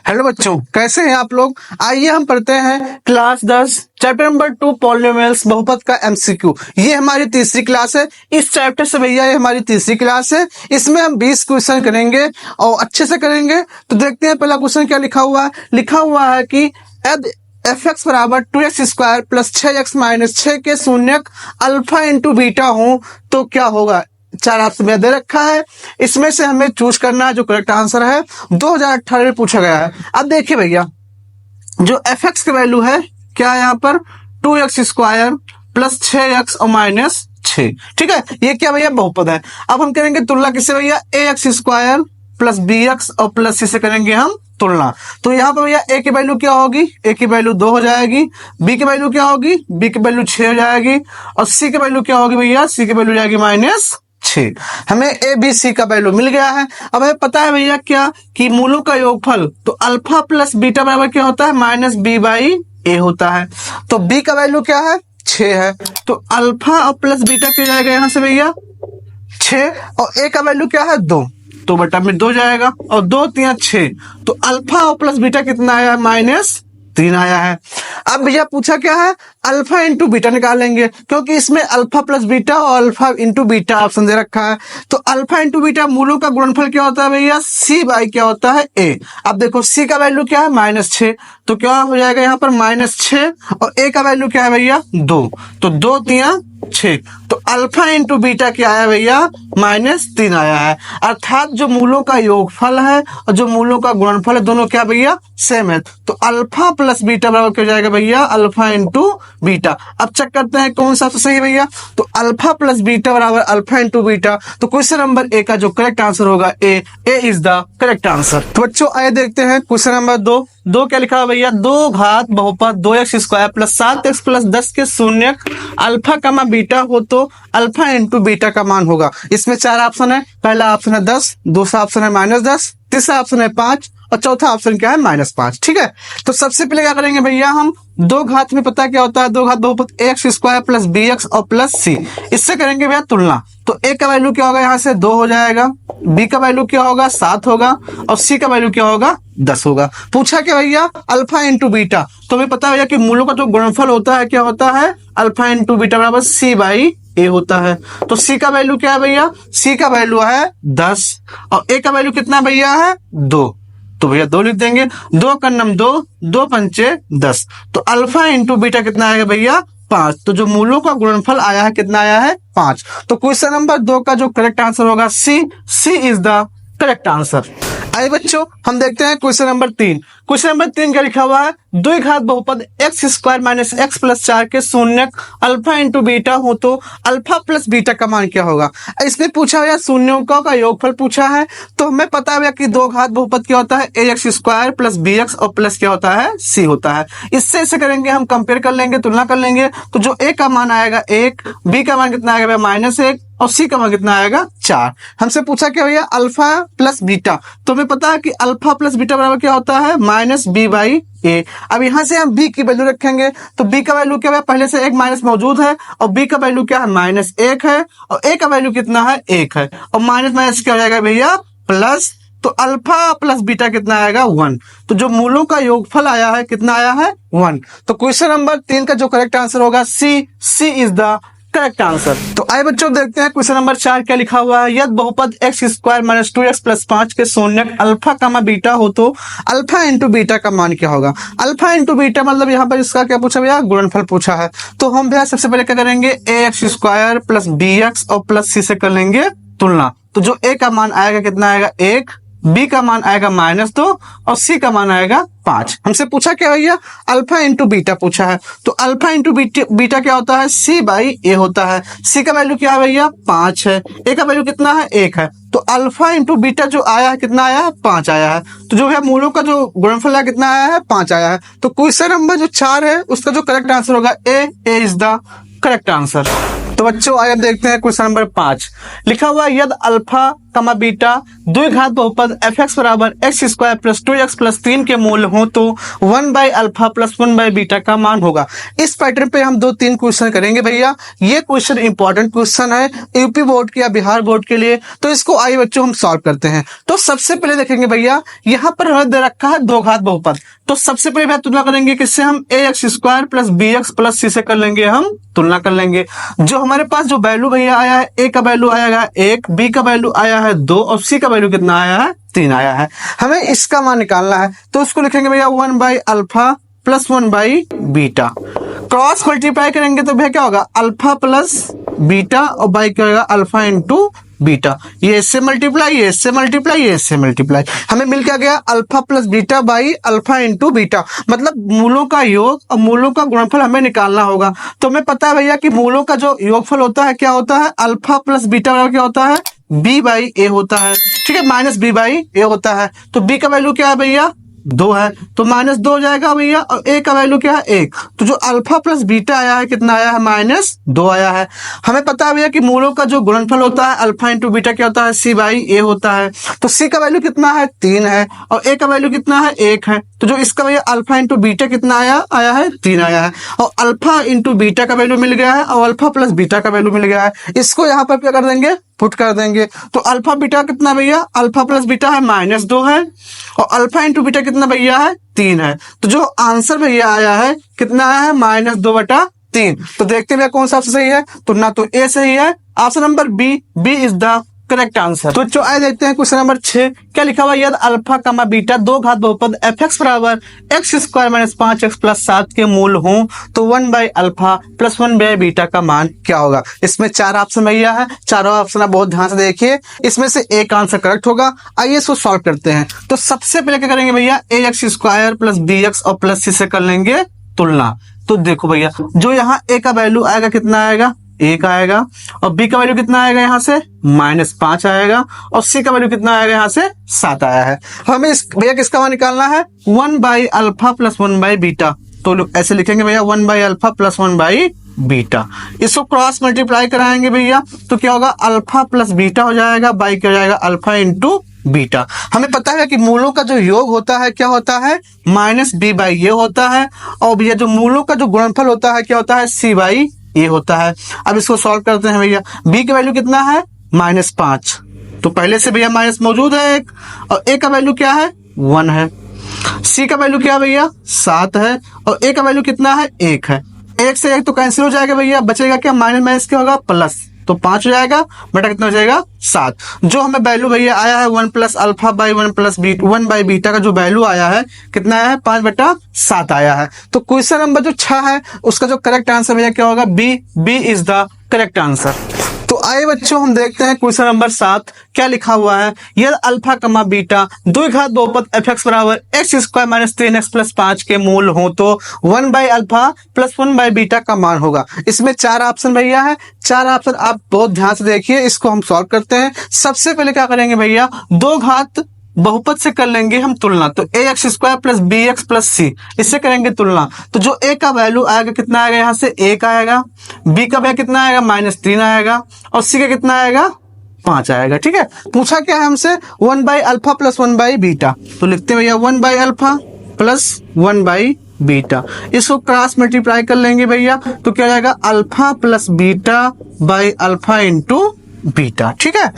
Hello बच्चों, कैसे हैं आप लोग। आइए हम पढ़ते हैं क्लास 10 चैप्टर नंबर 2 पॉलिनोमियल्स बहुपद का एमसीक्यू। ये हमारी तीसरी क्लास है। इस चैप्टर से भैया ये हमारी तीसरी क्लास है। इसमें हम 20 क्वेश्चन करेंगे और अच्छे से करेंगे। तो देखते हैं पहला क्वेश्चन क्या लिखा हुआ है। लिखा हुआ है कि यदि fx बराबर 2x square plus 6x minus 6 के शून्यक अल्फा इंटू बीटा हो तो क्या होगा। चार ऑप्शन में दे रखा है, इसमें से हमें चूज करना है जो करेक्ट आंसर है। 2018 में पूछा गया है। अब देखिए भैया, जो fx की वैल्यू है क्या है यहाँ पर 2x स्क्वायर प्लस 6x और माइनस 6, ठीक है। ये क्या भैया बहुपद है। अब हम करेंगे तुलना किससे भैया, ax स्क्वायर प्लस bx और प्लस c से करेंगे हम तुलना। तो यहाँ पर भैया a की वैल्यू क्या होगी, a की वैल्यू 2 हो जाएगी, b की वैल्यू क्या होगी, b की वैल्यू 6 हो जाएगी और c की वैल्यू क्या होगी भैया, c की वैल्यू जाएगी माइनस 6। हमें ए बी सी का वैल्यू मिल गया है। अब हमें पता है भैया क्या कि मूलों का योगफल तो अल्फा प्लस बीटा बराबर क्या होता है, माइनस बी बाई ए होता है। तो बी का वैल्यू क्या है, 6 है। तो अल्फा और प्लस बीटा क्या जाएगा यहाँ से भैया 6, और ए का वैल्यू क्या है 2, तो बटा में 2 जाएगा और 2 3 6। तो अल्फा और प्लस बीटा कितना आया है, माइनस 3 आया है। अब भैया पूछा क्या है, अल्फा इंटू बीटा निकालेंगे, क्योंकि इसमें अल्फा प्लस बीटा और अल्फा इंटू बीटा ऑप्शन दे रखा है। तो अल्फा इंटू बीटा मूलों का गुणनफल क्या होता है भैया, सी बाई क्या होता है ए। अब देखो सी का वैल्यू क्या है माइनस 6, तो क्या हो जाएगा यहाँ पर माइनस 6, और ए का वैल्यू क्या है भैया 2, तो 2 3 6। तो अल्फा इंटू बीटा क्या आया भैया, माइनस 3 आया है। अर्थात जो मूलों का योगफल है और जो मूलों का गुणनफल है दोनों क्या भैया सेम है। तो अल्फा प्लस बीटा बराबर क्या हो जाएगा भैया, अल्फा इंटू बीटा। अब चेक करते हैं कौन सा तो सही है भैया। तो अल्फा प्लस बीटा बराबर अल्फा इंटू बीटा। तो क्वेश्चन नंबर ए का जो करेक्ट आंसर होगा ए इज द करेक्ट आंसर। तो बच्चों आइए देखते हैं क्वेश्चन नंबर 2 क्या लिखा है भैया, 2 घात बहुपद 2x square plus 7x plus 10 के शून्यक अल्फा कमा बीटा हो तो अल्फा इंटू बीटा का मान होगा। इसमें 4 ऑप्शन है। पहला ऑप्शन है 10, दूसरा ऑप्शन है माइनस 10, तीसरा ऑप्शन है 5 और चौथा ऑप्शन क्या है माइनस 5, ठीक है। तो सबसे पहले क्या करेंगे भैया, हम 2 घात में पता क्या होता है, 2 घात बहुपद X square plus B X और प्लस सी, इससे करेंगे भैया तुलना। तो ए का वैल्यू क्या होगा यहाँ से 2 हो जाएगा, बी का वैल्यू क्या होगा 7 होगा और सी का वैल्यू क्या होगा 10 होगा। पूछा क्या भैया, अल्फा इंटू बीटा। तो हमें पता है भैया कि मूलों का जो गुणनफल होता है क्या होता है, अल्फा इंटू बीटा बराबर सी बाई ए होता है। तो सी का वैल्यू क्या है भैया, सी का वैल्यू है 10 और ए का वैल्यू कितना भैया है 2, तो भैया 2 लिख देंगे। 2 का नम 2, 2 पंचे 10। तो अल्फा इंटू बीटा कितना आएगा भैया 5। तो जो मूलों का गुणनफल आया है कितना आया है 5। तो क्वेश्चन नंबर 2 का जो करेक्ट आंसर होगा सी इज द करेक्ट आंसर। आइए बच्चों हम देखते हैं क्वेश्चन नंबर 3। क्वेश्चन नंबर 3 क्या लिखा हुआ है, 2 घात बहुपद X square minus x plus 4 के शून्यक अल्फा इंटू बीटा हो तो अल्फा प्लस बीटा का मान क्या होगा। इसमें पूछा है शून्यों का योगफल पूछा है। तो हमें पता है कि 2 घात बहुपद क्या होता है, A X square plus B X और प्लस क्या होता है सी होता है। इससे इसे करेंगे हम कंपेयर कर लेंगे, तुलना कर लेंगे। तो जो ए का मान आएगा 1, बी का मान कितना आएगा माइनस 1 और सी का मान कितना आएगा 4। हमसे पूछा क्या भैया अल्फा प्लस बीटा। तो हमें पता है कि अल्फा प्लस बीटा बराबर क्या होता है माइनस बी बाई ए। अब यहाँ से हम बी की वैल्यू रखेंगे। तो बी का वैल्यू क्या है, पहले से एक माइनस मौजूद है और बी का वैल्यू क्या है माइनस 1 है और ए का वैल्यू कितना है 1 है और माइनस माइनस क्या हो जाएगा भैया प्लस। तो अल्फा प्लस बीटा कितना आएगा 1। तो जो मूलों का योगफल आया है कितना आया है 1। तो क्वेश्चन नंबर 3 का जो करेक्ट आंसर होगा सी इज द करेक्ट आंसर। तो आइए बच्चों देखते हैं क्वेश्चन नंबर 4 क्या लिखा हुआ है, यदि बहुपद X square minus 2x plus 5 के शून्यक अल्फा कमा बीटा हो तो अल्फा इंटू बीटा का मान क्या होगा। अल्फा इंटू बीटा मतलब यहाँ पर इसका क्या पूछा भैया, गुणनफल पूछा है। तो हम भैया सबसे पहले क्या करेंगे, A X square plus B X और प्लस सी से कर लेंगे तुलना। तो जो ए का मान आएगा कितना आएगा 1, बी का मान आएगा माइनस 2 और सी का मान आएगा 5। हमसे पूछा क्या भैया, अल्फा इंटू बीटा पूछा है। तो अल्फा इंटू बीटा क्या होता है, सी बाई ए होता है। सी का वैल्यू क्या है भैया 5 है, ए का वैल्यू कितना है 1 है। तो अल्फा इंटू बीटा जो आया है कितना आया है 5 आया है। तो जो है मूलों का जो गुणनफल है कितना आया है 5 आया है। तो क्वेश्चन नंबर जो 4 है उसका जो करेक्ट आंसर होगा ए इज द करेक्ट आंसर। तो बच्चों आइए देखते हैं क्वेश्चन नंबर 5। लिखा हुआ है यदि अल्फा कमा बीटा द्विघात बहुपद एफ एक्स बराबर x square plus 2x plus 3 के मूल हो तो 1/अल्फा प्लस 1/बीटा का मान होगा। इस पैटर्न पे हम 2-3 क्वेश्चन करेंगे भैया। ये क्वेश्चन इंपॉर्टेंट क्वेश्चन है यूपी बोर्ड के या बिहार बोर्ड के लिए, तो इसको आइए बच्चों हम सॉल्व करते हैं। तो सबसे पहले देखेंगे भैया, यहाँ पर हमें दे रखा है दो घात बहुपद, तो सबसे पहले भैया तुलना करेंगे किससे, हम ax square plus bx plus c से कर लेंगे, हम तुलना कर लेंगे। जो हमारे पास जो वैल्यू भैया आया है, a का वैल्यू आया है 1, b का वैल्यू आया है 2 और c का वैल्यू कितना आया है 3 आया है। हमें इसका मान निकालना है, तो उसको लिखेंगे भैया 1/अल्फा प्लस 1/बीटा। क्रॉस मल्टीप्लाई करेंगे तो भैया क्या होगा, अल्फा प्लस बीटा और बाई क्या होगा अल्फा इंटू बीटा। ये इससे मल्टीप्लाई, ये इससे मल्टीप्लाई, ये इससे मल्टीप्लाई, हमें मिल क्या गया alpha plus beta by alpha into beta. मतलब मूलों का योग और मूलों का गुणनफल हमें निकालना होगा। तो हमें पता है भैया कि मूलों का जो योगफल होता है क्या होता है, अल्फा प्लस बीटा बराबर क्या होता है b/a होता है, ठीक है, माइनस b/a होता है। तो b का वैल्यू क्या है भैया 2 है, तो -2 हो जाएगा भैया, और a का वैल्यू क्या है 1, तो जो अल्फा प्लस बीटा आया है कितना आया है -2 आया है। हमें पता है भैया कि मूलों का जो गुणनफल होता है अल्फा इंटू बीटा क्या होता है c/a होता है। तो c का वैल्यू कितना है 3 है और a का वैल्यू कितना है 1 है, तो जो इसका भैया अल्फा इंटू बीटा कितना आया है 3 आया है, और अल्फा इंटू बीटा का वैल्यू मिल गया है और अल्फा प्लस बीटा का वैल्यू मिल गया है। इसको यहाँ पर क्या कर देंगे, पुट कर देंगे। तो अल्फा बीटा कितना भैया, अल्फा प्लस बीटा है -2 है और अल्फा इंटू बीटा कितना भैया है 3 है। तो जो आंसर भैया आया है कितना आया है -2/3। तो देखते हैं भैया कौन सा ऑप्शन सही है, तो ना तो ए सही है, option number B is the correct answer. तो जो आए देखते हैं क्वेश्चन नंबर 6, क्या लिखा हुआ, यदि अल्फा कमा बीटा दो घात बहुपद एफ एक्स बराबर x square minus 5x plus 7 के मूल हो तो 1/अल्फा प्लस 1/बीटा का मान क्या होगा। इसमें 4 ऑप्शन भैया है, चारों ऑप्शन आप बहुत ध्यान से देखिए, इसमें से एक आंसर करेक्ट होगा। आइए इसको सॉल्व करते हैं। तो सबसे पहले क्या करेंगे भैया, ax स्क्वायर प्लस bx और प्लस c से कर लेंगे तुलना। तो देखो भैया, जो यहाँ a का वैल्यू आएगा कितना आएगा 1 आएगा, और b का वैल्यू कितना आएगा यहाँ से -5 आएगा, और c का वैल्यू कितना आएगा यहाँ से 7 आया है। हमें इस भैया किसका मान निकालना है 1/अल्फा प्लस 1/बीटा। तो ऐसे लिखेंगे भैया 1/अल्फा प्लस 1/बीटा। इसको क्रॉस मल्टीप्लाई कराएंगे भैया, तो क्या होगा अल्फा प्लस बीटा हो जाएगा, बाई क्या हो जाएगा अल्फा इंटू बीटा। हमें पता है कि मूलों का जो योग होता है क्या होता है -b/a होता है, और भैया जो मूलों का जो गुणनफल होता है क्या होता है c/a होता है। अब इसको सॉल्व करते हैं भैया, b का वैल्यू कितना है -5, तो पहले से भैया माइनस मौजूद है एक, और a का वैल्यू क्या है 1 है, c का वैल्यू क्या है भैया 7 है, और a का वैल्यू कितना है 1 है। 1 से 1 तो कैंसिल हो जाएगा भैया, बचेगा क्या माइनस क्या होगा प्लस, तो 5 हो जाएगा, बेटा कितना हो जाएगा 7। जो हमें वैल्यू भैया आया है 1+अल्फा/1+बीटा का जो वैल्यू आया है कितना आया है 5/7 आया है। तो क्वेश्चन नंबर जो 6 है उसका जो करेक्ट आंसर भैया क्या होगा B is the correct answer. तो आइए बच्चों हम देखते हैं क्वेश्चन नंबर 7 क्या लिखा हुआ है, यदि अल्फा कमा बीटा द्विघात बहुपद एफ एक्स बराबर x square minus 3x plus 5 के मूल हो तो 1/अल्फा प्लस 1/बीटा का मान होगा। इसमें 4 ऑप्शन भैया है, 4 ऑप्शन आप बहुत ध्यान से देखिए, इसको हम सॉल्व करते हैं। सबसे पहले क्या करेंगे भैया, दो घात बहुपद से कर लेंगे हम तुलना, तो ax square plus bx plus c, इससे करेंगे तुलना। तो जो a का वैल्यू आएगा कितना आएगा यहाँ से 1 आएगा, b का वैल्यू कितना आएगा -3 आएगा, और c का कितना आएगा 5 आएगा। ठीक है, पूछा क्या है हमसे 1/अल्फा प्लस 1/बीटा, तो लिखते हैं भैया 1/अल्फा प्लस 1/बीटा। इसको क्रॉस मल्टीप्लाई कर लेंगे भैया, तो क्या जाएगा alpha plus beta by alpha into beta. ठीक है,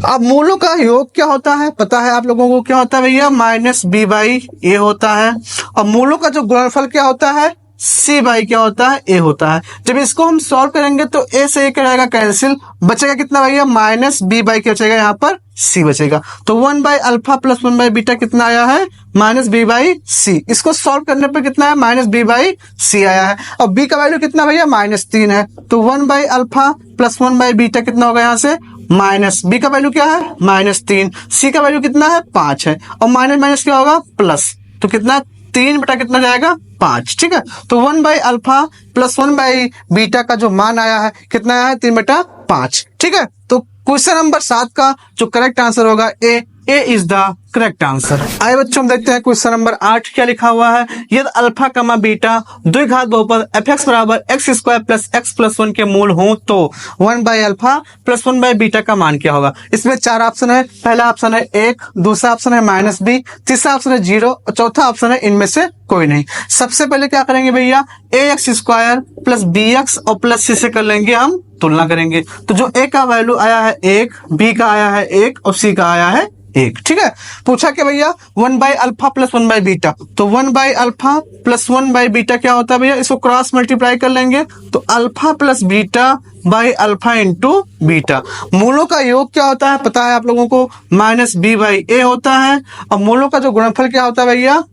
अब मूलों का योग क्या होता है पता है आप लोगों को, क्या होता है भैया -b/a होता है, और मूलों का जो गुणनफल क्या होता है c/ क्या होता है a होता है। जब इसको हम सॉल्व करेंगे तो a से a रहेगा कैंसिल, बचेगा कितना भैया -b/, क्या बचेगा यहाँ पर c बचेगा। तो 1/अल्फा प्लस 1/बीटा कितना आया है -b/c। इसको सॉल्व करने पर कितना है -b/c आया है, और b का वैल्यू कितना भैया -3 है, तो 1/अल्फा प्लस 1/बीटा कितना होगा यहाँ से b का वैल्यू क्या है -3, c का वैल्यू कितना है 5 है, और माइनस क्या होगा प्लस, तो कितना 3 बटा कितना जाएगा 5। ठीक है, तो 1/अल्फा प्लस 1/बीटा का जो मान आया है कितना आया है 3/5। ठीक है, तो क्वेश्चन नंबर 7 का जो करेक्ट आंसर होगा ए ए इज द करेक्ट आंसर। आइए बच्चों हम देखते हैं क्वेश्चन नंबर 8 क्या लिखा हुआ है। यदि अल्फा कमा बीटा द्विघात बहुपद एफ एक्स बराबर x square plus x plus 1 के मूल हो तो 1 by alpha plus 1 by beta का मान क्या होगा। इसमें 4 ऑप्शन है। पहला ऑप्शन है 1, दूसरा ऑप्शन है -b, तीसरा ऑप्शन है 0 और चौथा ऑप्शन है इनमें से कोई नहीं। सबसे पहले क्या करेंगे भैया, A X square plus B X और प्लस सी से कर लेंगे हम तुलना करेंगे। तो जो ए का वैल्यू आया है 1, बी का आया है 1 और सी का आया है 1। ठीक है, पूछा कि भैया 1 by alpha plus 1 by beta, तो 1 by alpha plus 1 by beta क्या होता है भैया, इसको क्रॉस मल्टीप्लाई कर लेंगे तो alpha plus beta by alpha into beta. मूलों का योग क्या होता है पता है आप लोगों को, माइनस बी बाई ए होता है। और मूलों का जो गुणनफल क्या होता है भैया,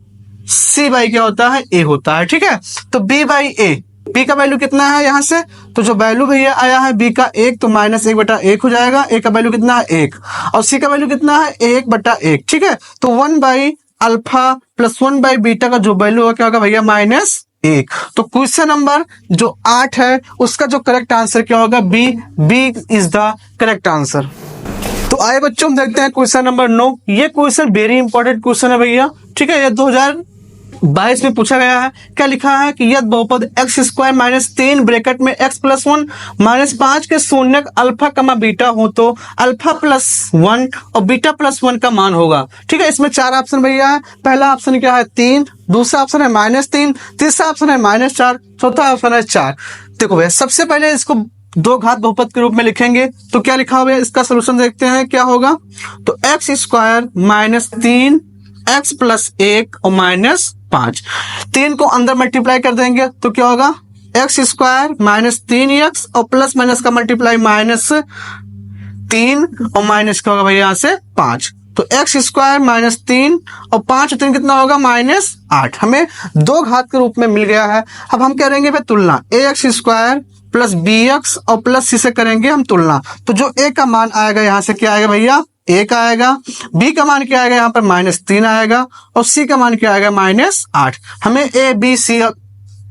सी बाई क्या होता है, ए होता है। ठीक है, तो बी बाई ए, बी का वैल्यू कितना है यहाँ से, तो जो वैल्यू भैया आया है बी का 1 तो -1/1 हो जाएगा। ए का वैल्यू कितना है 1 और सी का वैल्यू कितना है 1/1। ठीक है, तो 1 by alpha plus 1 by beta का जो वैल्यू होगा क्या होगा भैया, -1। तो क्वेश्चन नंबर जो 8 है उसका जो करेक्ट आंसर क्या होगा, B, B is the correct answer. तो आए बच्चों हम देखते हैं क्वेश्चन नंबर 9। ये क्वेश्चन वेरी इंपॉर्टेंट क्वेश्चन है भैया। ठीक है, ये 2022 में पूछा गया है। क्या लिखा है कि यदि बहुपद एक्स स्क्वायर -3 ब्रैकेट में एक्स प्लस 1 -5 के शून्यक अल्फा कमा बीटा हो तो अल्फा प्लस 1 और बीटा प्लस 1 का मान होगा। ठीक है, इसमें 4 ऑप्शन भैया है। पहला ऑप्शन क्या है 3, दूसरा ऑप्शन है -3, तीसरा ऑप्शन है -4, चौथा ऑप्शन है 4। देखो भैया सबसे पहले इसको दो घात बहुपद के रूप में लिखेंगे तो क्या लिखा हुआ है, इसका सोल्यूशन देखते हैं क्या होगा। तो एक्स स्क्वायर -3 एक्स प्लस 1 और -5, 3 को अंदर मल्टीप्लाई कर देंगे तो क्या होगा, एक्स स्क्वायर -3x और प्लस माइनस का मल्टीप्लाई -3 और माइनस क्या होगा भैया यहाँ से 5। तो एक्स स्क्वायर -3 और 5 3 कितना होगा, -8। हमें दो घात के रूप में मिल गया है। अब हम करेंगे भाई तुलना, A X square plus B X और प्लस सी से करेंगे हम तुलना। तो जो ए का मान आएगा यहाँ से क्या आएगा भैया, 1 आएगा। बी का मान क्या आएगा यहाँ पर -3 आएगा और सी का मान क्या आएगा -8। हमें ए बी सी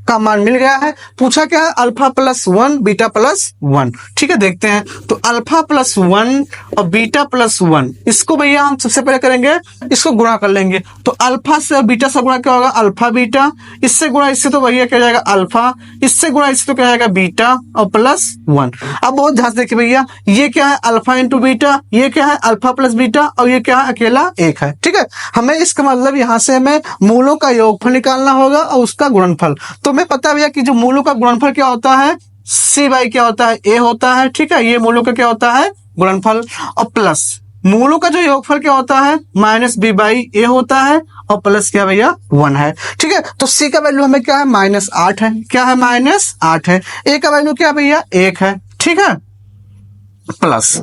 का मान मिल गया है। पूछा क्या है, अल्फा प्लस 1 बीटा प्लस 1। ठीक है, देखते हैं। तो अल्फा प्लस 1 और बीटा प्लस 1, इसको भैया हम सबसे पहले करेंगे, इसको गुणा कर लेंगे। तो अल्फा से बीटा से गुणा क्या होगा, अल्फा बीटा, इससे गुणा इससे तो भैया क्या जाएगा अल्फा, इससे गुणा इससे तो क्या जाएगा बीटा और प्लस 1। अब बहुत ध्यान से देखिए भैया, ये क्या है अल्फा इंटू बीटा, ये क्या है अल्फा प्लस बीटा और ये क्या है अकेला 1 है। ठीक है, हमें इसका मतलब यहाँ से हमें मूलों का योगफल निकालना होगा और उसका गुणनफल। तो हमें पता है भैया कि जो मूलों का गुणनफल क्या होता है, सी बाई क्या होता है, ए होता है। ठीक है, ये मूलों का क्या होता है गुणनफल, और प्लस मूलों का जो योगफल क्या होता है -b बाई ए होता है और प्लस क्या भैया 1 है। ठीक है, तो सी का वैल्यू हमें क्या है -8 है, क्या है -8 है। ए का वैल्यू क्या भैया 1 है। ठीक है, प्लस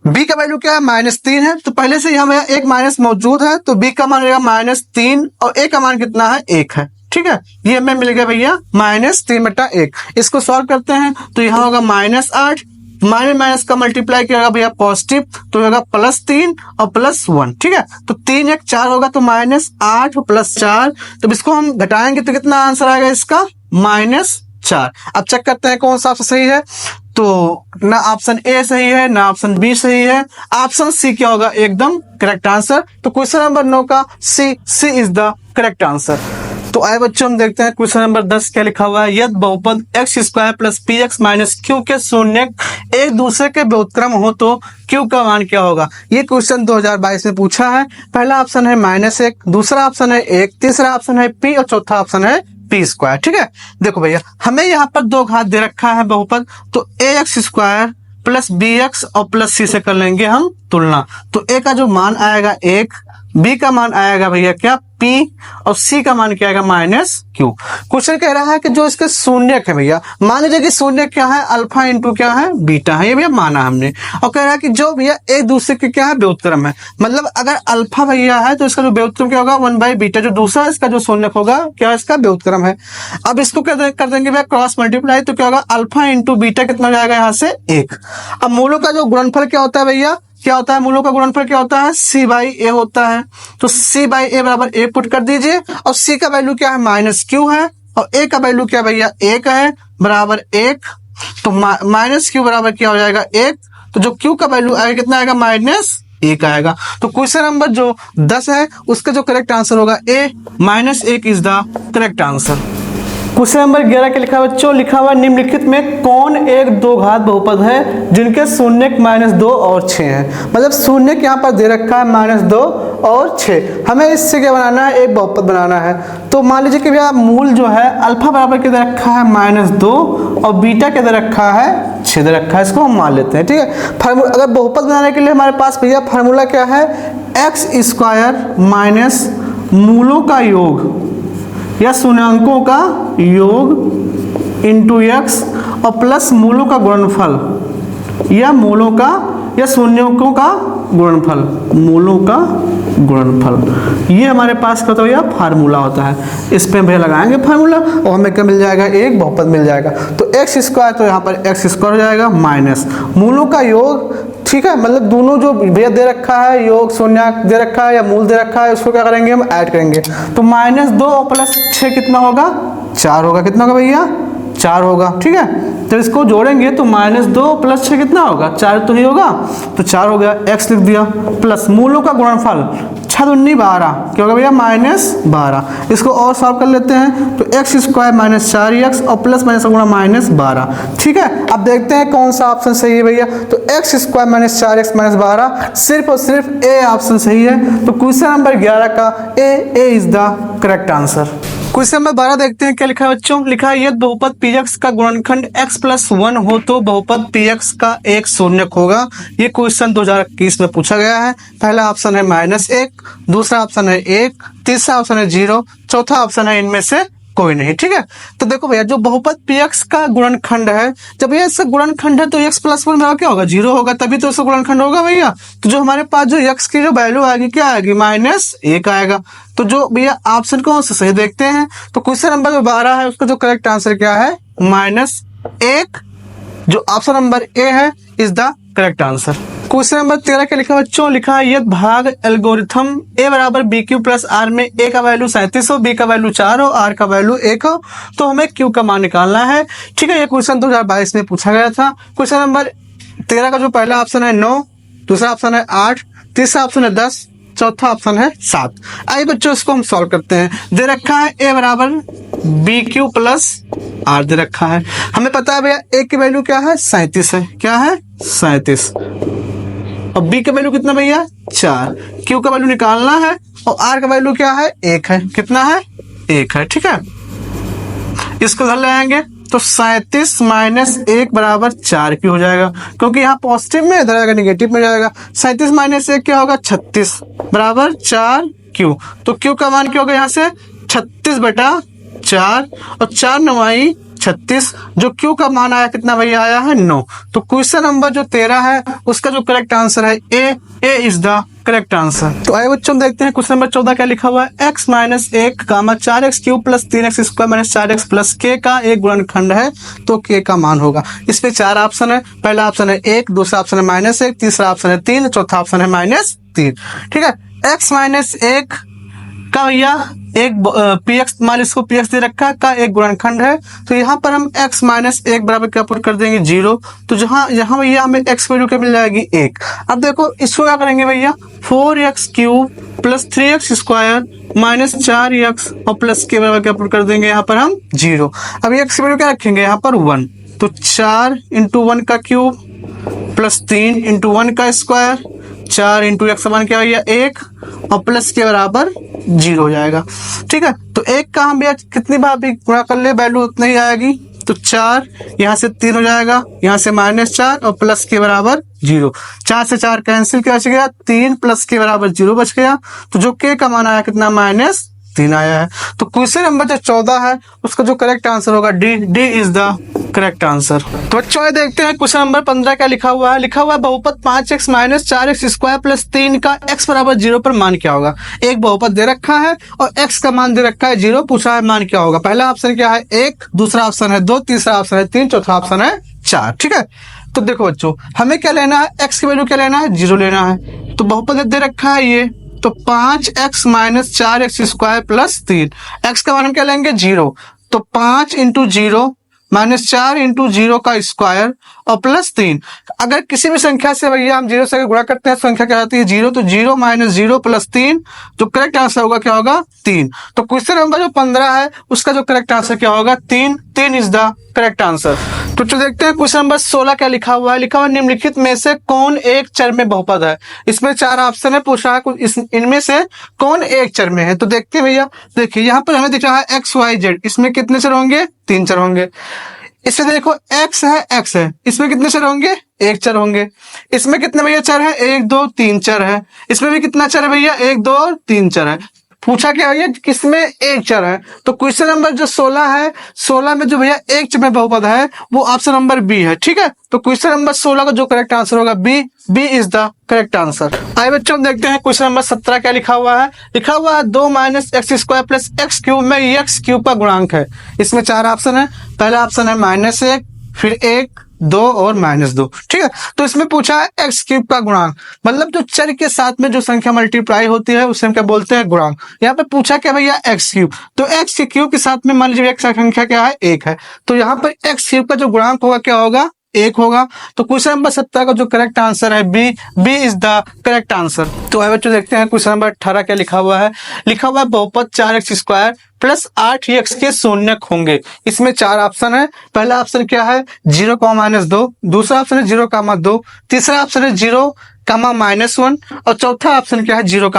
बी का वैल्यू क्या है -3 है। तो पहले से ही हमें एक माइनस मौजूद है तो बी का मान रहेगा -3 और ए का मान कितना है 1 है। ठीक है, ये हमें मिल गया भैया -3/1। इसको सॉल्व करते हैं तो यहाँ होगा -8, माइनस का मल्टीप्लाई किया होगा भैया पॉजिटिव तो होगा +3 और +1। ठीक है, तो 3 1 4 होगा तो -8 प्लस 4। तो इसको हम घटाएंगे तो कितना आंसर आएगा इसका -4। अब चेक करते हैं कौन सा ऑप्शन सही है। तो ना ऑप्शन ए सही है ना ऑप्शन बी सही है, ऑप्शन सी क्या होगा एकदम करेक्ट आंसर। तो क्वेश्चन नंबर 9 का सी इज द करेक्ट आंसर। तो आए बच्चों हम देखते हैं क्वेश्चन नंबर 10 क्या लिखा हुआ है। यदि बहुपद X square plus P x minus Q के शून्य एक दूसरे के व्युत्क्रम हो तो क्यू का मान क्या होगा। ये क्वेश्चन 2022 में पूछा है। पहला ऑप्शन है -1, दूसरा ऑप्शन है 1, तीसरा ऑप्शन है पी और चौथा ऑप्शन है पी स्क्वायर। ठीक है, देखो भैया हमें यहाँ पर दो घात दे रखा है बहुपद, तो A X square plus B X और प्लस सी से कर लेंगे हम तुलना। तो ए का जो मान आएगा 1, बी का मान आएगा भैया क्या P और C का मान क्या आएगा -Q। क्वेश्चन कह रहा है कि जो इसके शून्यक है भैया, मान लीजिए कि शून्यक क्या है अल्फा इंटू क्या है बीटा है, ये भैया माना हमने। और कह रहा है कि जो भैया एक दूसरे के क्या है व्युत्क्रम है, मतलब अगर अल्फा भैया है तो इसका जो व्युत्क्रम क्या होगा 1 बाई बीटा, जो दूसरा इसका जो शून्यक होगा क्या इसका व्युत्क्रम है। अब इसको कर देंगे भैया क्रॉस मल्टीप्लाई तो क्या होगा अल्फा इंटू बीटा कितना जाएगा यहाँ से 1। अब मूलों का जो गुणनफल क्या होता है भैया, क्या होता है मूलों का गुणनफल क्या होता है c बाई ए होता है। तो c बाई ए बराबर 1 पुट कर दीजिए और c का वैल्यू क्या है -Q है और a का वैल्यू क्या भैया 1 है बराबर 1। तो -Q बराबर क्या हो जाएगा 1। तो जो Q का वैल्यू आएगा कितना आएगा 1 आएगा। तो क्वेश्चन नंबर जो 10 है उसका जो करेक्ट आंसर होगा ए -1 is the correct answer. Question number 11 के लिखा हुआ बच्चों, लिखा हुआ निम्नलिखित में कौन एक दो घात बहुपद है जिनके शून्य -2 और 6 हैं। मतलब शून्य यहाँ पर दे रखा है -2 और 6, हमें इससे क्या बनाना है, एक बहुपद बनाना है। तो मान लीजिए कि भैया मूल जो है अल्फा बराबर के दे रखा है -2 और बीटा के दे रखा है 6 दे रखा है, इसको हम मान लेते हैं। ठीक है, फार्मूला अगर बहुपद बनाने के लिए हमारे पास भैया फार्मूला क्या है, x² माइनस मूलों का योग या शून्यांकों का योग इंटू x और प्लस मूलों का गुणनफल या मूलों का या शून्यों का गुणनफल, मूलों का गुणनफल, ये हमारे पास क्या होता है, फार्मूला होता है। इस पे भैया लगाएंगे फार्मूला और हमें क्या मिल जाएगा, एक बहुपद मिल जाएगा। तो x² तो यहाँ पर x² हो जाएगा माइनस मूलों का योग। ठीक है, मतलब दोनों जो भैया दे रखा है, योग शून्यक दे रखा है या मूल दे रखा है, उसको क्या करेंगे हम ऐड करेंगे। तो -2 और प्लस 6 कितना होगा, 4 होगा। कितना होगा भैया, 4 होगा। ठीक है, तो इसको जोड़ेंगे तो -2 प्लस 6 कितना होगा, 4 तो ही होगा। तो 4 हो गया, x लिख दिया प्लस मूलों का गुणनफल 6 दूनी 12, क्या होगा भैया -12। इसको और सॉल्व कर लेते हैं तो x² - 4x और प्लस माइनस गुणा -12। ठीक है, अब देखते हैं कौन सा ऑप्शन सही है भैया। तो x² - 4x - 12 सिर्फ और सिर्फ ए ऑप्शन सही है। तो क्वेश्चन नंबर 11 का A is the correct answer. Question number 12 देखते हैं क्या लिखा है बच्चों। लिखा है यदि बहुपद px का गुणनखंड x+1 हो तो बहुपद px का एक शून्यक होगा। ये क्वेश्चन 2021 में पूछा गया है। पहला ऑप्शन है -1, दूसरा ऑप्शन है 1, तीसरा ऑप्शन है 0, चौथा ऑप्शन है इनमें से कोई नहीं। ठीक है, तो देखो भैया जो बहुपद px का गुणनखंड है, जब ये इसका गुणनखंड है तो x+1 में क्या होगा, 0 होगा, तभी तो इसका गुणनखंड होगा भैया। तो जो हमारे पास जो x की जो वैल्यू आएगी क्या आएगी, -1 आएगा। तो जो भैया ऑप्शन कौन सा सही देखते हैं। तो क्वेश्चन नंबर जो 12 है उसका जो करेक्ट आंसर क्या है, -1। जो ऑप्शन नंबर ए है is the correct answer. Question number 13 के लिखा बच्चों, लिखा है यदि भाग एल्गोरिथम a बराबर BQ + R में a का वैल्यू 37 हो, b का वैल्यू 4 हो, r का वैल्यू 1 हो तो हमें q का मान निकालना है। ठीक है, ये क्वेश्चन 2022 में पूछा गया था। क्वेश्चन नंबर 13 का जो पहला ऑप्शन है 9, दूसरा ऑप्शन है 8, तीसरा ऑप्शन है 10, चौथा ऑप्शन है 7। आइए बच्चों इसको हम सॉल्व करते हैं। दे रखा है a बराबर BQ + R दे रखा है। हमें पता है भैया a की वैल्यू क्या है, 37 है। क्या है, 37। और b का वैल्यू कितना भैया, 4। q का वैल्यू निकालना है और r का वैल्यू क्या है, 1 है। कितना है, 1 है। ठीक है, इसको घर ले आएंगे तो 37 - 1 बराबर 4 q हो जाएगा, क्योंकि यहाँ पॉजिटिव में इधर आएगा नेगेटिव में जाएगा। 37 - 1 क्या होगा, 36 बराबर 4 q। तो q का मान क्या होगा यहाँ से 36/4 और 4 × 9 = 36। जो q का मान आया कितना भैया, आया है 9। तो क्वेश्चन नंबर जो 13 है उसका जो करेक्ट आंसर है ए इज द करेक्ट आंसर। तो आइए बच्चों देखते हैं क्वेश्चन नंबर 14 क्या लिखा हुआ है। x - 1, 4x³ + 3x² - 4x + k का एक गुणनखंड है तो k का मान होगा। इसमें 4 ऑप्शन है। पहला ऑप्शन है 1, दूसरा ऑप्शन है -1, तीसरा ऑप्शन है 3, चौथा ऑप्शन है -3। ठीक है, x - 1 का भैया एक px, मान इसको px दे रखा है, का एक गुणनखंड है। तो यहाँ पर हम x - 1 बराबर क्या पुट कर देंगे, 0। तो जहाँ यहाँ भैया हमें x वैल्यू क्या मिल जाएगी, 1। अब देखो इसको क्या करेंगे भैया, 4x³ + 3x² - 4x और प्लस के बराबर क्या पुट कर देंगे यहाँ पर हम 0। अब x वैल्यू क्या रखेंगे यहाँ पर 1। तो 4 × 1 का क्यूब प्लस 3 × 1 का स्क्वायर, 4 × x मान क्या भैया 1 और प्लस के बराबर 0 हो जाएगा। ठीक है, तो 1 का हम भैया कितनी बार भी गुणा कर ले वैल्यू उतनी ही आएगी। तो 4 यहाँ से 3 हो जाएगा, यहाँ से -4 और प्लस के बराबर 0। 4 से 4 कैंसिल, क्या बच गया 3 प्लस के बराबर 0 बच गया। तो जो k का मान आया कितना, -3 आया है। तो क्वेश्चन नंबर जो 14 है उसका जो करेक्ट आंसर होगा D is the correct answer. तो बच्चों देखते हैं क्वेश्चन नंबर 15 क्या लिखा हुआ है। लिखा हुआ है बहुपद 5x - 4x² + 3 का x बराबर 0 पर मान क्या होगा। एक बहुपद दे रखा है और x का मान दे रखा है 0, पूछा है मान क्या होगा। पहला ऑप्शन क्या है 1, दूसरा ऑप्शन है 2, तीसरा ऑप्शन है 3, चौथा ऑप्शन है 4। ठीक है, तो देखो बच्चों हमें क्या लेना है, x की वैल्यू क्या लेना है, 0 लेना है। तो बहुपद दे रखा है ये, तो 5x - 4x² + 3, x का मान हम क्या लेंगे 0। तो 5 × 0 -4 × 0 का स्क्वायर और प्लस 3। अगर किसी भी संख्या से भैया हम 0 से अगर गुणा करते हैं संख्या क्या आती है 0, तो 0 माइनस 0 प्लस 3, जो करेक्ट आंसर होगा क्या होगा 3। तो क्वेश्चन नंबर जो 15 है उसका जो करेक्ट आंसर क्या होगा 3। 3 इज द करेक्ट आंसर। तो देखते हैं क्वेश्चन नंबर 16 क्या लिखा हुआ है। लिखा हुआ निम्नलिखित में से कौन एक चर में बहुपद है। इसमें 4 ऑप्शन है, पूछा है इनमें से कौन एक चर में है। तो देखते हैं भैया, देखिए यहाँ पर हमें दिख रहा है एक्स वाई जेड, इसमें कितने चर होंगे 3 चर होंगे। इसमें देखो एक्स है, इसमें कितने चर होंगे 1 चर होंगे। इसमें कितने भैया चर है 1 2 3 चर है। इसमें भी कितना चर है भैया 1 2 और 3 चर है। पूछा क्या भैया किसमें 1 चर है। तो क्वेश्चन नंबर जो 16 है, 16 में जो भैया 1 चर में बहुपद है वो ऑप्शन नंबर बी है। ठीक है, तो क्वेश्चन नंबर 16 का जो करेक्ट आंसर होगा B. B is the correct answer. आइए बच्चों देखते हैं क्वेश्चन नंबर 17 क्या लिखा हुआ है। लिखा हुआ है 2 minus x square plus x cube में एक्स क्यूब का गुणांक है। इसमें 4 ऑप्शन है। पहला ऑप्शन है -1, फिर 1, 2 और -2। ठीक है, तो इसमें पूछा है एक्स क्यूब का गुणांक, मतलब जो चर के साथ में जो संख्या मल्टीप्लाई होती है उसे हम क्या बोलते हैं गुणांक। यहाँ पे पूछा क्या भैया एक्स क्यूब, तो एक्स के क्यूब के साथ में मान लीजिए एक संख्या क्या है 1 है, तो यहाँ पर एक्स क्यूब का जो गुणांक होगा क्या होगा 1 होगा। तो क्वेश्चन नंबर 17 का जो करेक्ट आंसर है B. B is the correct answer. तो आइए बच्चों देखते हैं क्वेश्चन नंबर 18 क्या लिखा हुआ है। लिखा हुआ है बहुपद 4x स्क्वायर प्लस 8x के शून्यक होंगे। इसमें 4 ऑप्शन है। पहला ऑप्शन क्या है 0, -2, दूसरा ऑप्शन है 0, 2, तीसरा ऑप्शन है 0, -1 और चौथा ऑप्शन क्या है 0,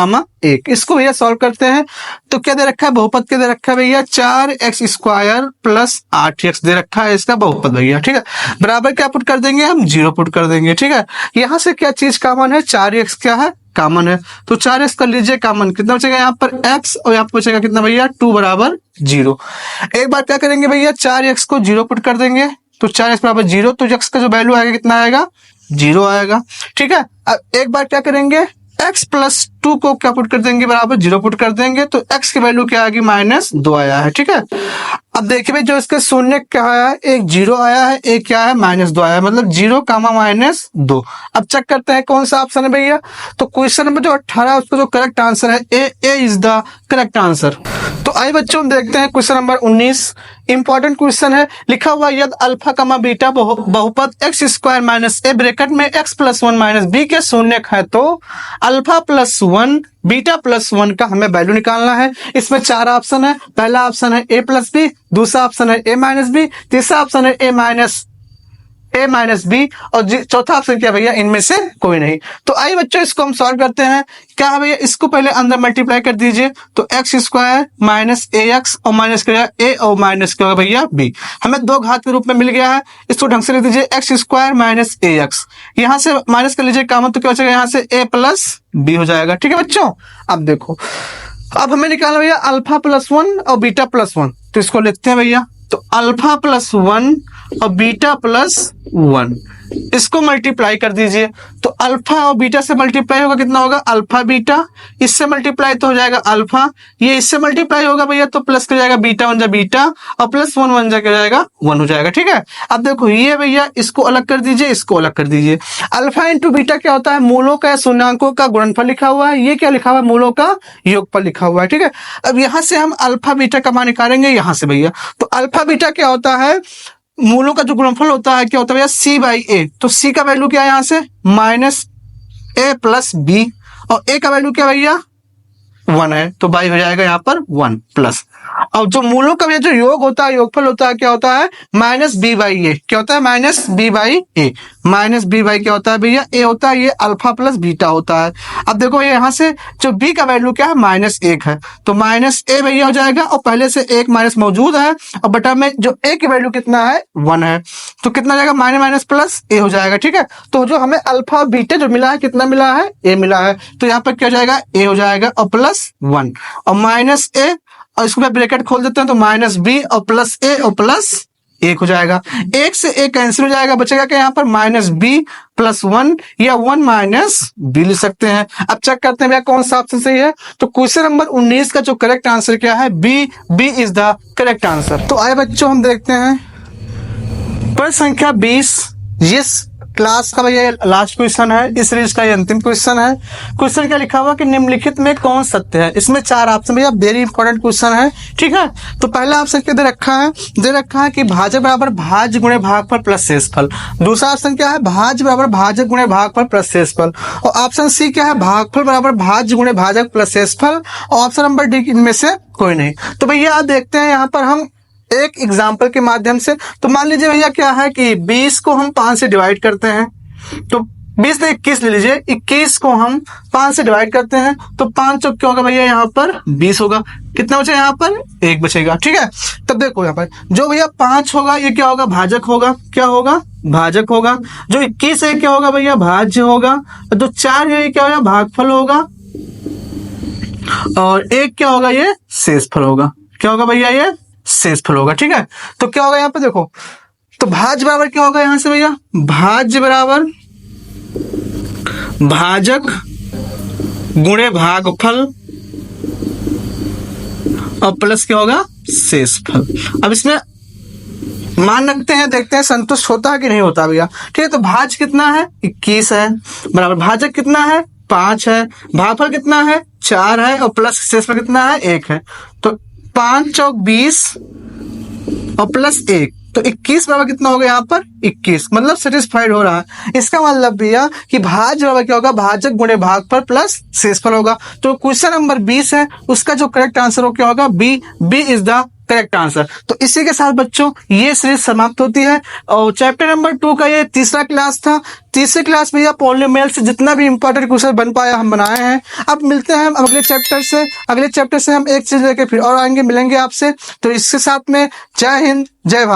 1। इसको भैया सॉल्व करते हैं। तो क्या दे रखा है बहुपद, क्या दे रखा है भैया 4x स्क्वायर प्लस 8x दे रखा है इसका बहुपद भैया। ठीक है, बराबर क्या पुट कर देंगे हम 0 पुट कर देंगे। ठीक है, यहाँ से क्या चीज कॉमन है 4x क्या है कॉमन है, तो 4x कर लीजिए कॉमन। कितना बचेगा यहाँ पर x और यहाँ पर बचेगा कितना भैया 2 बराबर 0। एक बार क्या करेंगे भैया 4x को 0 पुट कर देंगे, तो 4x बराबर 0, तो x का जो वैल्यू आएगा कितना आएगा 0 आएगा। ठीक है, अब एक बार क्या करेंगे x प्लस 2 को क्या पुट कर देंगे बराबर 0 पुट कर देंगे, तो x की वैल्यू क्या आएगी -2 आया है। ठीक है, अब देखिए भाई जो इसके शून्य क्या आया है, एक 0 आया है, एक क्या है -2 आया है, मतलब 0, -2। अब चेक करते हैं कौन सा ऑप्शन है भैया। तो क्वेश्चन नंबर जो 18 है उसका जो करेक्ट आंसर है ए इज द करेक्ट आंसर। तो आइए बच्चों देखते हैं क्वेश्चन नंबर 19। इंपॉर्टेंट क्वेश्चन है। लिखा हुआ यदि अल्फा, बीटा बहुपद X square minus A bracket में x प्लस 1 माइनस बी के शून्यक है, तो अल्फा प्लस 1 बीटा प्लस 1 का हमें वैल्यू निकालना है। इसमें 4 ऑप्शन है। पहला ऑप्शन है a प्लस बी, दूसरा ऑप्शन है a माइनस बी, तीसरा ऑप्शन है a माइनस बी और चौथा ऑप्शन क्या भैया इनमें से कोई नहीं। तो आइए बच्चों इसको हम सॉल्व करते हैं। क्या है भैया, इसको पहले अंदर मल्टीप्लाई कर दीजिए, तो एक्स स्क्वायर माइनस ए एक्स और माइनस करेगा ए और माइनस क्या होगा भैया बी। हमें 2 घात के रूप में मिल गया है, इसको ढंग से लिख दीजिए एक्स स्क्वायर माइनस ए एक्स, यहाँ से माइनस कर लीजिए कॉमन, तो क्या बचेगा यहाँ से ए प्लस बी हो जाएगा। ठीक है बच्चों, अब देखो अब हमें निकालना भैया अल्फा प्लस 1 और बीटा प्लस 1, तो इसको लिखते हैं भैया, तो अल्फा प्लस 1 और बीटा प्लस 1 इसको मल्टीप्लाई कर दीजिए, तो अल्फा और बीटा से मल्टीप्लाई होगा कितना होगा अल्फा बीटा, इससे मल्टीप्लाई तो हो जाएगा अल्फा, ये इससे मल्टीप्लाई होगा भैया तो प्लस कर जाएगा बीटा 1 जा बीटा और प्लस 1 1 जा क्या जाएगा 1 हो जाएगा। ठीक है, अब देखो ये भैया इसको अलग कर दीजिए, इसको अलग कर दीजिए। अल्फा इंटू बीटा क्या होता है मूलों का या शून्याङ्कों का गुणनफल लिखा हुआ है, ये क्या लिखा हुआ है मूलों का योगफल लिखा हुआ है। ठीक है, अब यहाँ से हम अल्फा बीटा का मान निकालेंगे यहाँ से भैया, तो अल्फा बीटा क्या होता है मूलों का जो गुणनफल होता है क्या होता है भैया c बाई ए, तो c का वैल्यू क्या है यहाँ से -a प्लस b और a का वैल्यू क्या भैया 1 है, तो बाई हो जाएगा यहाँ पर 1 प्लस, और जो मूलों का जो योग होता है योगफल होता है क्या होता है -b बाई ए, क्या होता है -b by A, -b by क्या होता है भैया ए होता है, ये अल्फा प्लस बीटा होता है। अब देखो ये यहाँ से जो b का वैल्यू क्या है -1 है, तो -a भैया हो जाएगा और पहले से एक माइनस मौजूद है और बटा में जो a की वैल्यू कितना है 1 है, तो कितना जाएगा माइनस प्लस a हो जाएगा। ठीक है, तो जो हमें अल्फा और बीटा जो मिला है कितना मिला है a मिला है, तो यहाँ पर क्या हो जाएगा a हो जाएगा और प्लस 1 और माइनस a और इसको ब्रैकेट खोल देते हैं तो -b और प्लस a और प्लस 1 हो जाएगा, 1 से 1 कैंसिल हो जाएगा, बचेगा क्या यहाँ पर -b प्लस 1 या 1 माइनस b लिख सकते हैं। अब चेक करते हैं भैया कौन सा ऑप्शन सही है, तो क्वेश्चन नंबर 19 का जो करेक्ट आंसर क्या है B is the correct answer. तो आए बच्चों हम देखते हैं पर संख्या 20 ये क्लास का भैया लास्ट क्वेश्चन है, इस सीरीज का ये अंतिम क्वेश्चन है। क्वेश्चन क्या लिखा हुआ कि निम्नलिखित में कौन सत्य है। इसमें 4 ऑप्शन भैया, वेरी इंपॉर्टेंट क्वेश्चन है, ठीक है। तो पहला ऑप्शन क्या दे रखा है कि भाजक बराबर भाज्य गुणे भागफल प्लस शेषफल। दूसरा ऑप्शन क्या है, भाज्य बराबर भाजक गुणे भागफल प्लस शेषफल। और ऑप्शन सी क्या है, भागफल बराबर भाज्य गुणे भाजक प्लस शेषफल। और ऑप्शन नंबर डी इनमें से कोई नहीं। तो भैया आप देखते हैं यहाँ पर हम एक एग्जाम्पल के माध्यम से। तो मान लीजिए भैया क्या है कि 20 को हम 5 से डिवाइड करते हैं, तो 20 में 21 ले लीजिए, 21 को हम 5 से डिवाइड करते हैं तो 5 चौक क्या होगा भैया, यहाँ पर 20 होगा। कितना बचा यहाँ पर, 1 बचेगा, ठीक है। तब देखो यहाँ पर जो भैया 5 होगा ये क्या होगा, भाजक होगा, क्या होगा, भाजक होगा। जो 21 है क्या होगा भैया, भाज्य होगा। जो 4 है ये क्या होगा, भागफल होगा। और 1 क्या होगा, ये शेषफल होगा। क्या होगा भैया, ये शेषफल होगा, ठीक है। तो क्या होगा यहाँ पे देखो, तो भाज्य बराबर क्या होगा यहां से भैया, भाज्य बराबर भाजक गुणे भागफल और प्लस क्या होगा, शेषफल। अब इसमें मान रखते हैं, देखते हैं संतुष्ट होता है कि नहीं होता भैया, ठीक है। तो भाज्य कितना है, 21 है, बराबर भाजक कितना है, 5 है, भागफल कितना है, 4 है, और प्लस शेषफल कितना है, 1 है। तो 5 चौक 20 और प्लस 1, तो 21 बराबर कितना होगा यहाँ पर, 21, मतलब सेटिस्फाइड हो रहा है। इसका मतलब भैया कि भाज्य बराबर क्या होगा, भाजक गुणे भागफल प्लस शेषफल होगा। तो क्वेश्चन नंबर 20 है, उसका जो करेक्ट आंसर हो क्या होगा, B is the correct answer. तो इसी के साथ बच्चों ये सीरीज समाप्त होती है। और चैप्टर नंबर 2 का ये तीसरा क्लास था। तीसरे क्लास में यह पॉलिनोमियल से जितना भी इंपॉर्टेंट क्वेश्चन बन पाया हम बनाए हैं। अब मिलते हैं हम अगले चैप्टर से। अगले चैप्टर से हम एक चीज लेके फिर और आएंगे, मिलेंगे आपसे। तो इसके साथ में जय हिंद, जय भारत।